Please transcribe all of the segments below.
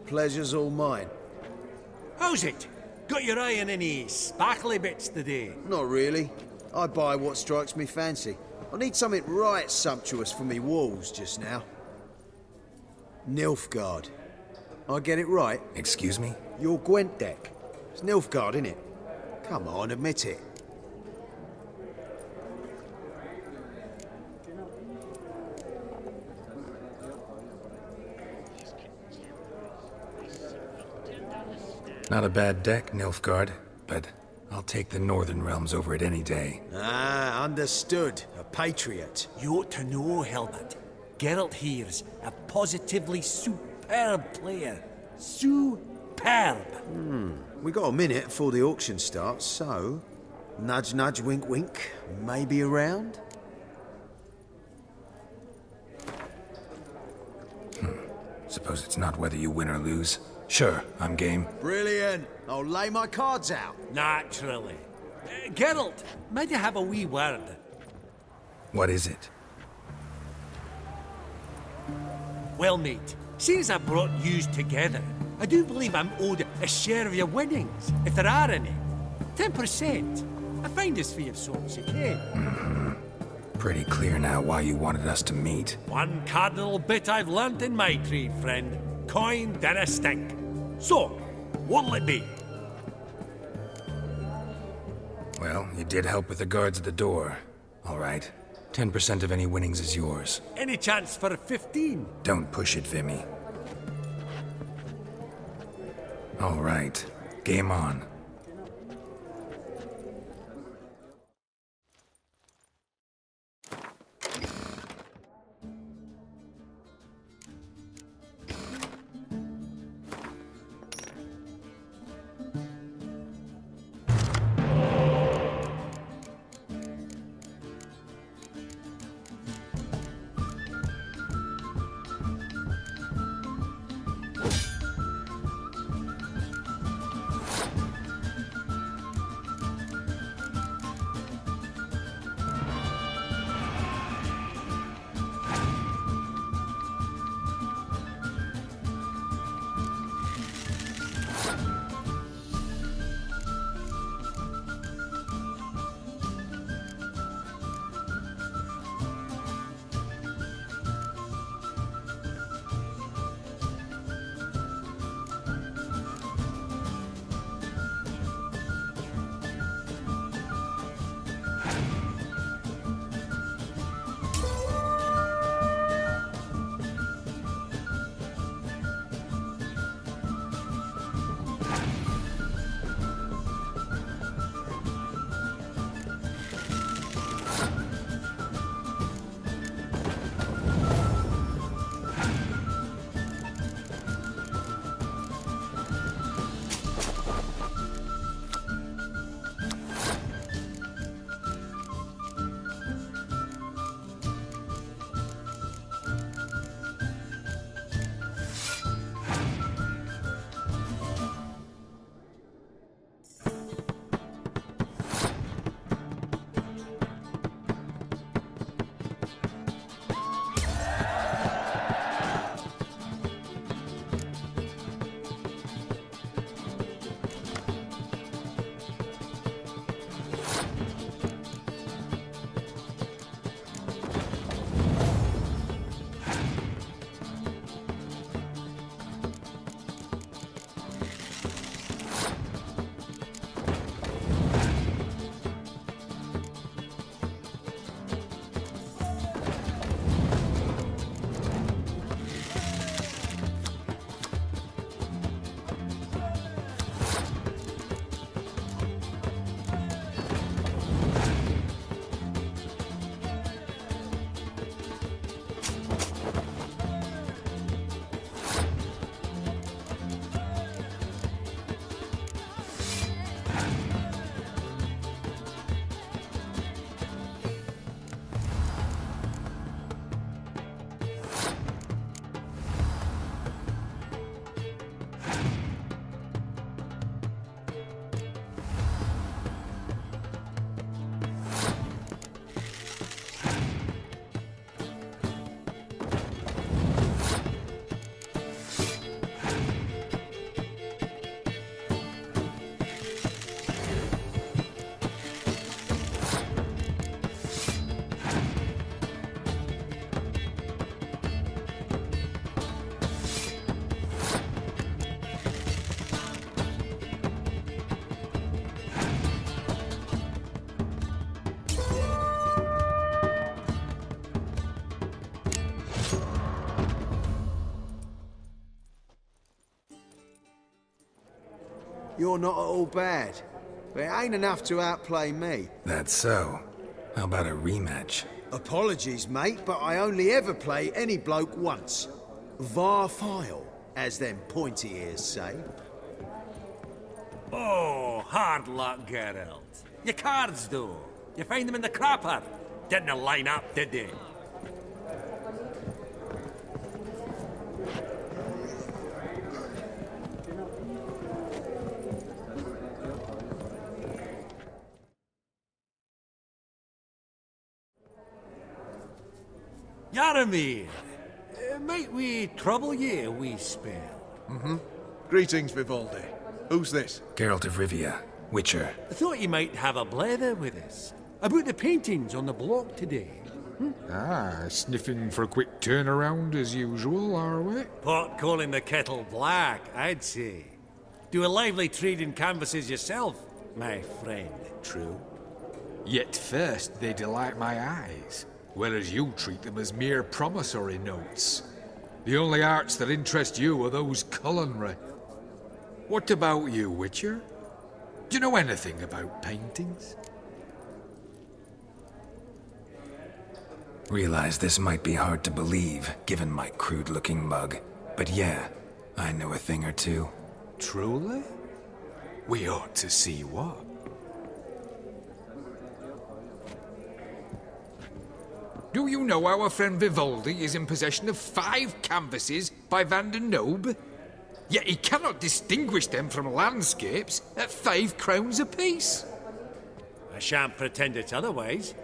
Pleasure's all mine. How's it? Got your eye on any sparkly bits today? Not really. I buy what strikes me fancy. I need something right sumptuous for me walls just now. Nilfgaard. I get it right? Excuse me? Your Gwent deck. It's Nilfgaard, innit? Come on, admit it. Not a bad deck, Nilfgaard, but I'll take the Northern Realms over it any day. Ah, understood. A patriot. You ought to know, Helmut. Geralt here's a positively superb player. Superb! We got a minute before the auction starts, so... Nudge, nudge, wink, wink. Maybe around? Suppose it's not whether you win or lose. Sure, I'm game. Brilliant. I'll lay my cards out. Naturally. Geralt, might I have a wee word? What is it? Well, mate, since I brought yous together, I do believe I'm owed a share of your winnings, if there are any. 10%. A finder's fee of sorts, okay? Pretty clear now why you wanted us to meet. One cardinal bit I've learnt in my trade, friend. Coin dinna stink. So, what'll it be? Well, you did help with the guards at the door. All right. 10% of any winnings is yours. Any chance for 15? Don't push it, Vimy. All right. Game on. You're not at all bad. But it ain't enough to outplay me. That's so. How about a rematch? Apologies, mate, but I only ever play any bloke once. Var file, as them pointy ears say. Oh, hard luck, Geralt. Your cards, though. You find them in the crapper. Didn't line up, did they? Yaramir, might we trouble ye a wee spell? Greetings, Vivaldi. Who's this? Geralt of Rivia, Witcher. I thought you might have a blether with us. About the paintings on the block today. Ah, sniffing for a quick turnaround as usual, are we? Pot calling the kettle black, I'd say. Do a lively trade in canvases yourself, my friend, true? Yet first they delight my eyes, whereas you treat them as mere promissory notes. The only arts that interest you are those culinary. What about you, Witcher? Do you know anything about paintings? Realize this might be hard to believe, given my crude-looking mug. But yeah, I know a thing or two. Truly? We ought to see what. Do you know our friend Vivaldi is in possession of 5 canvases by Van der Nobe? Yet he cannot distinguish them from landscapes at 5 crowns apiece. I shan't pretend it's otherwise.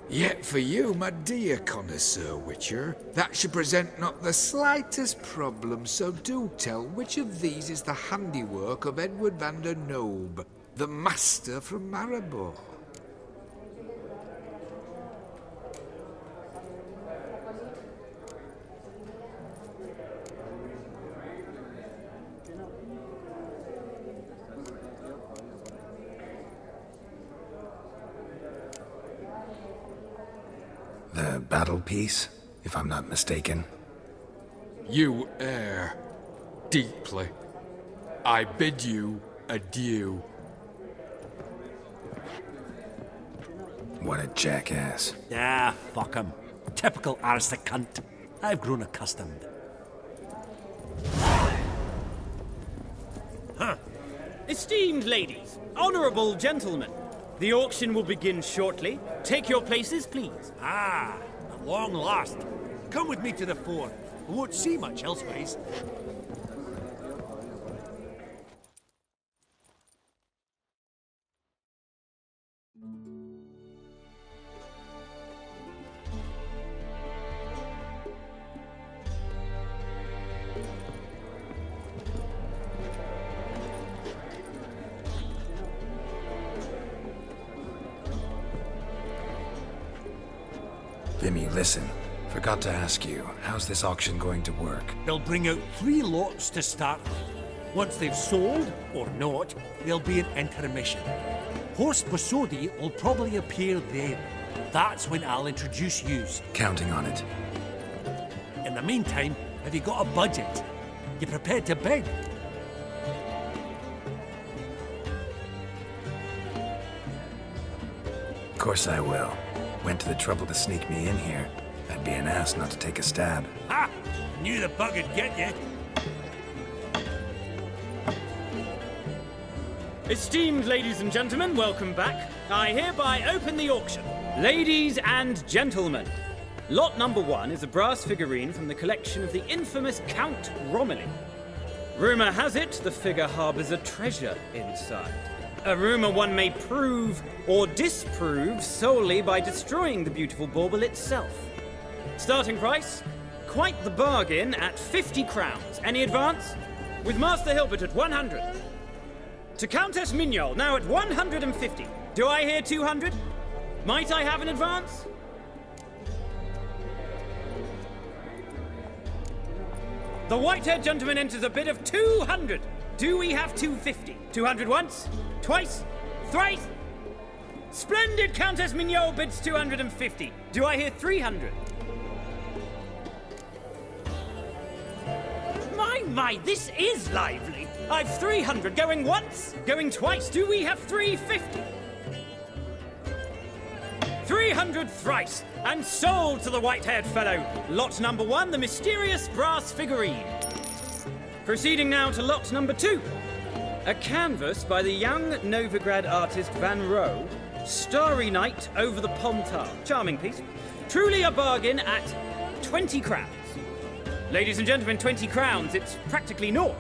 Yet for you, my dear connoisseur Witcher, that should present not the slightest problem, so do tell which of these is the handiwork of Edward van der Nobe, the master from Maribor. The battle piece, if I'm not mistaken. You err deeply. I bid you adieu. What a jackass. Ah, fuck him. Typical aristocrat. I've grown accustomed. Esteemed ladies, honorable gentlemen, the auction will begin shortly. Take your places, please. Ah, at long last. Come with me to the fore. We won't see much elsewise. Vimy, listen. Forgot to ask you, how's this auction going to work? They'll bring out 3 lots to start with. Once they've sold, or not, there'll be an intermission. Horst Bosodi will probably appear then. That's when I'll introduce yous. Counting on it. In the meantime, have you got a budget? You prepared to bid? Of course I will. Went to the trouble to sneak me in here. I'd be an ass not to take a stab. Ha! Knew the bug'd get you. Esteemed ladies and gentlemen, welcome back. I hereby open the auction. Ladies and gentlemen, lot number 1 is a brass figurine from the collection of the infamous Count Romilly. Rumour has it the figure harbours a treasure inside. A rumour one may prove or disprove solely by destroying the beautiful bauble itself. Starting price? Quite the bargain at 50 crowns. Any advance? With Master Hilbert at 100. To Countess Mignol, now at 150. Do I hear 200? Might I have an advance? The white-haired gentleman enters a bid of 200. Do we have 250? 200 once? Twice? Thrice? Splendid! Countess Mignol bids 250. Do I hear 300? My my, this is lively. I've 300 going once, going twice. Do we have 350? 300 thrice, and sold to the white-haired fellow. Lot number 1, the mysterious brass figurine. Proceeding now to lot number 2. A canvas by the young Novigrad artist Van Rohe, Starry Night over the Pontar. Charming piece. Truly a bargain at 20 crowns. Ladies and gentlemen, 20 crowns, it's practically naught.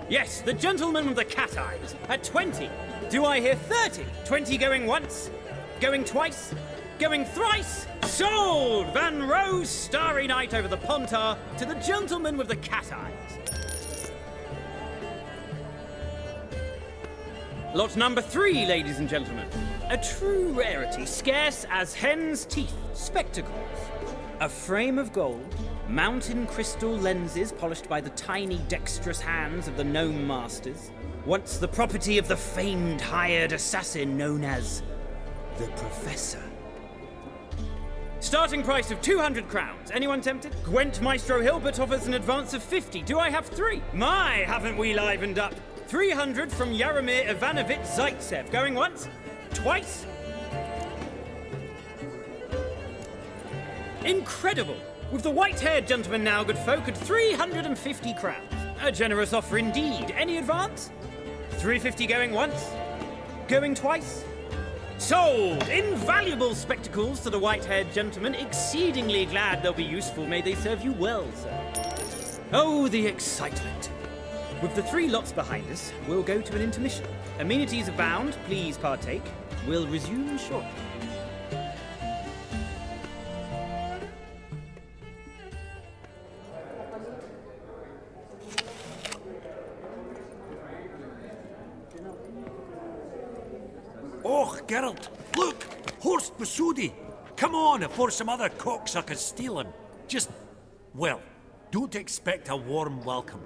Yes, the gentleman with the cat eyes, at 20. Do I hear 30? 20 going once, going twice, going thrice? Sold! Van Rohe's Starry Night over the Pontar to the gentleman with the cat eyes. Lot number 3, ladies and gentlemen. A true rarity, scarce as hen's teeth. Spectacles. A frame of gold, mountain crystal lenses polished by the tiny dexterous hands of the gnome masters. Once the property of the famed hired assassin known as the Professor. Starting price of 200 crowns. Anyone tempted? Gwent Maestro Hilbert offers an advance of 50. Do I have 3? My, haven't we livened up? 300 from Yaromir Ivanovich Zaitsev. Going once? Twice? Incredible! With the white-haired gentleman now, good folk, at 350 crowns. A generous offer indeed. Any advance? 350 going once? Going twice? Sold! Invaluable spectacles to the white-haired gentleman. Exceedingly glad they'll be useful. May they serve you well, sir. Oh, the excitement. With the 3 lots behind us, we'll go to an intermission. Amenities abound. Please partake. We'll resume shortly. Oh, Geralt, look! Horst Basudi! Come on, before some other cocksuckers steal him. Just, well, don't expect a warm welcome.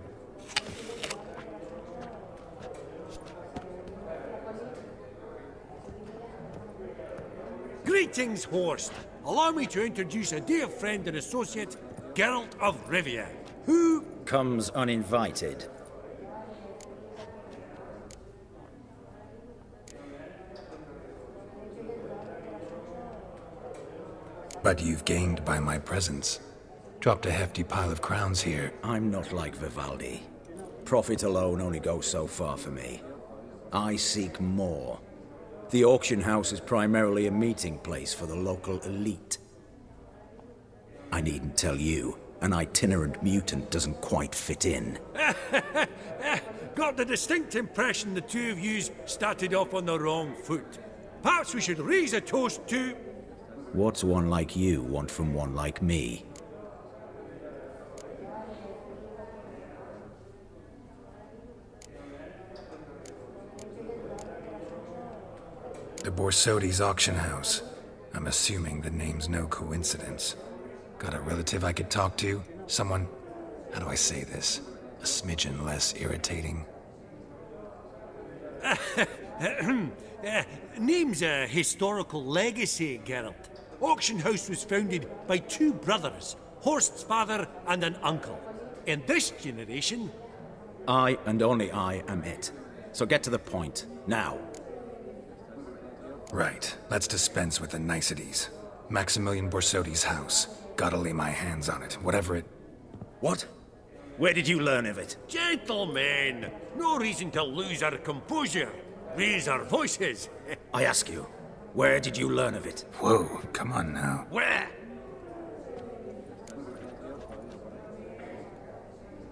Greetings, Horst. Allow me to introduce a dear friend and associate, Geralt of Rivia, who comes uninvited. But you've gained by my presence. Dropped a hefty pile of crowns here. I'm not like Vivaldi. Profit alone only goes so far for me. I seek more. The auction house is primarily a meeting place for the local elite. I needn't tell you, an itinerant mutant doesn't quite fit in. got the distinct impression the two of yous started off on the wrong foot. Perhaps we should raise a toast to... What's one like you want from one like me? The Borsodi's auction house. I'm assuming the name's no coincidence. Got a relative I could talk to? Someone, how do I say this? A smidgen less irritating. Name's a historical legacy, Geralt. Auction house was founded by two brothers, Horst's father and an uncle. In this generation... I and only I am it. So get to the point, now. Right, let's dispense with the niceties. Maximilian Borsodi's house. Gotta lay my hands on it, whatever it... What? Where did you learn of it? Gentlemen, no reason to lose our composure. Raise our voices. I ask you, where did you learn of it? Whoa, come on now. Where?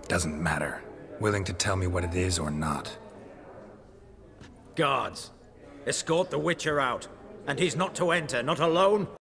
Doesn't matter. Willing to tell me what it is or not? Guards, escort the Witcher out. And he's not to enter, not alone,